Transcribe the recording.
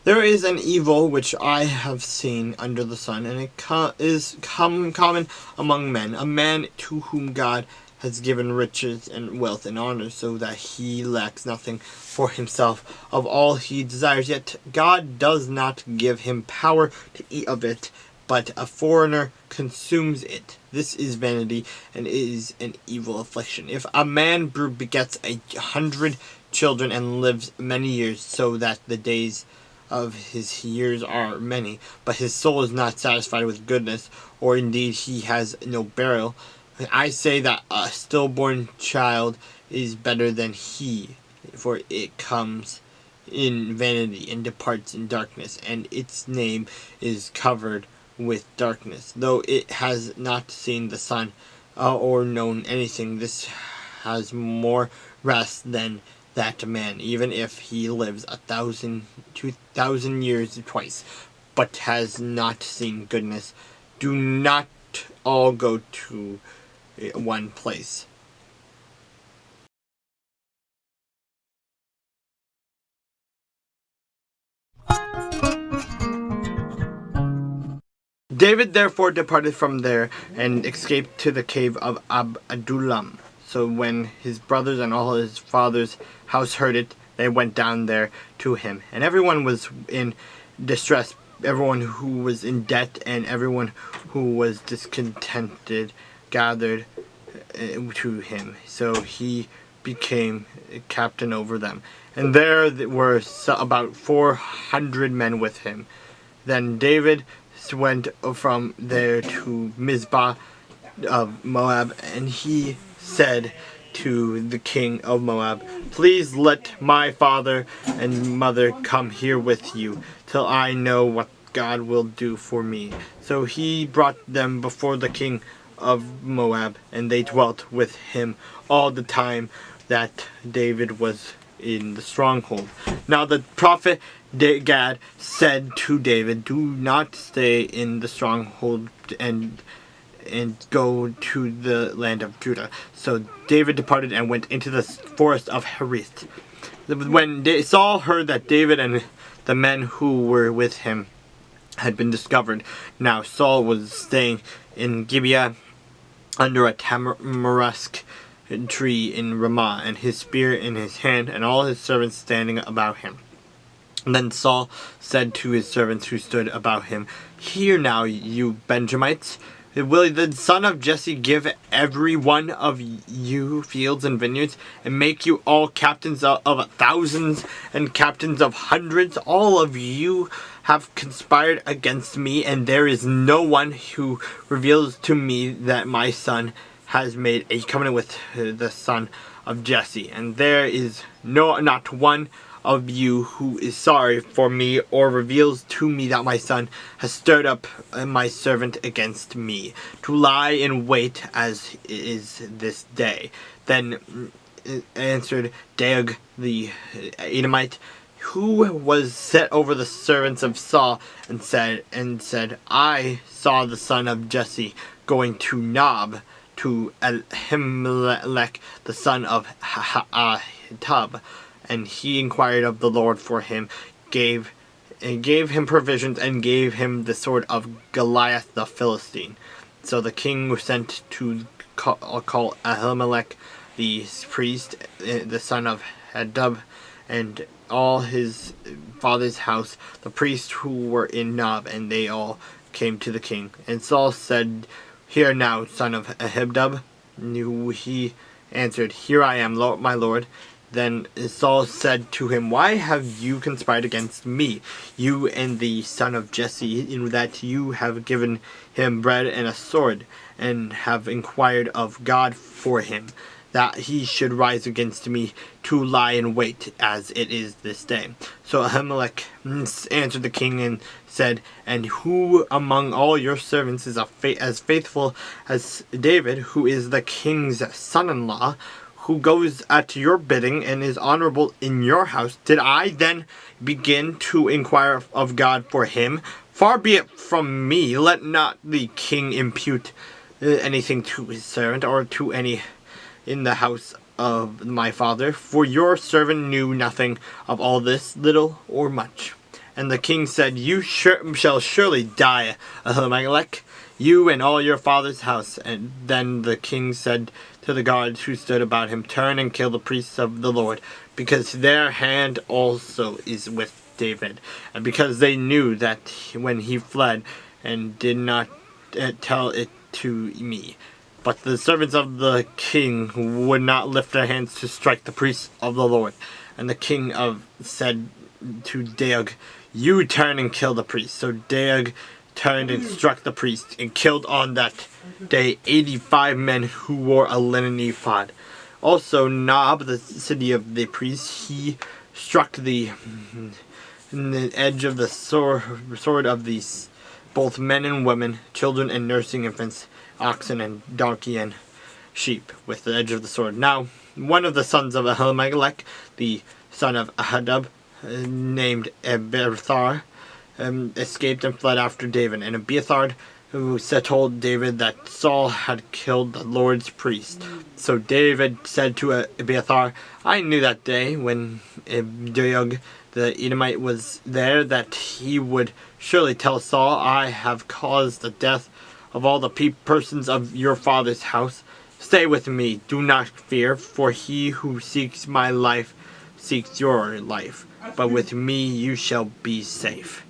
There is an evil which I have seen under the sun, and it is common among men, a man to whom God has given riches and wealth and honor, so that he lacks nothing for himself of all he desires. Yet God does not give him power to eat of it, but a foreigner consumes it. This is vanity, and is an evil affliction. If a man begets 100 children and lives many years, so that the days of his years are many, but his soul is not satisfied with goodness, or indeed he has no burial, I say that a stillborn child is better than he, for it comes in vanity and departs in darkness, and its name is covered with darkness. Though it has not seen the sun or known anything, this has more rest than that man, even if he lives 2,000 years twice, but has not seen goodness. Do not all go to one place. David therefore departed from there and escaped to the cave of Adullam. So when his brothers and all his father's house heard it, they went down there to him. And everyone was in distress, everyone who was in debt, and everyone who was discontented gathered to him. So he became captain over them. And there were about 400 men with him. Then David went from there to Mizpah of Moab, and he said to the king of Moab, "Please let my father and mother come here with you, till I know what God will do for me." So he brought them before the king of Moab, and they dwelt with him all the time that David was in the stronghold. Now the prophet Gad said to David, "Do not stay in the stronghold and go to the land of Judah." So David departed and went into the forest of Hereth. When Saul heard that David and the men who were with him had been discovered, now Saul was staying in Gibeah under a tamarisk tree in Ramah, and his spear in his hand, and all his servants standing about him. And then Saul said to his servants who stood about him, "Hear now, you Benjamites, will the son of Jesse give every one of you fields and vineyards, and make you all captains of thousands and captains of hundreds? All of you have conspired against me, and there is no one who reveals to me that my son has made a covenant with the son of Jesse, and there is not one of you who is sorry for me, or reveals to me that my son has stirred up my servant against me, to lie in wait as is this day." Then answered Doeg the Edomite, who was set over the servants of Saul, and said, "I saw the son of Jesse going to Nob, to Ahimelech the son of Ahitub, and he inquired of the Lord for him, gave him provisions, and gave him the sword of Goliath the Philistine." So the king sent to call Ahimelech the priest, the son of Hadub, and all his father's house, the priests who were in Nob, and they all came to the king. And Saul said, "Hear now, son of Ahitub." He answered, "Here I am, my lord." Then Saul said to him, "Why have you conspired against me, you and the son of Jesse, in that you have given him bread and a sword, and have inquired of God for him, that he should rise against me to lie in wait, as it is this day?" So Ahimelech answered the king and said, "And who among all your servants is as faithful as David, who is the king's son-in-law, who goes at your bidding and is honorable in your house? Did I then begin to inquire of God for him? Far be it from me, let not the king impute anything to his servant, or to any in the house of my father, for your servant knew nothing of all this, little or much." And the king said, You shall surely die, Ahimelech, you and all your father's house. And then the king said to the guards who stood about him, Turn and kill the priests of the Lord, because their hand also is with David. And because they knew that when he fled, and did not tell it to me. But the servants of the king would not lift their hands to strike the priests of the Lord. And the king said to Doeg, You turn and kill the priests. So Doeg turned and struck the priests, and killed on that day 85 men who wore a linen ephod. Also Nob, the city of the priests, he struck the edge of the sword of these, both men and women, children and nursing infants, oxen and donkey and sheep, with the edge of the sword. Now one of the sons of Ahimelech, the son of Ahadub, named Abiathar, escaped and fled after David. And Abiathar who told David that Saul had killed the Lord's priest. So David said to Abiathar, I knew that day when Doeg the Edomite was there that he would surely tell Saul, I have caused the death of all the persons of your father's house. Stay with me, do not fear, for he who seeks my life seeks your life, but with me you shall be safe.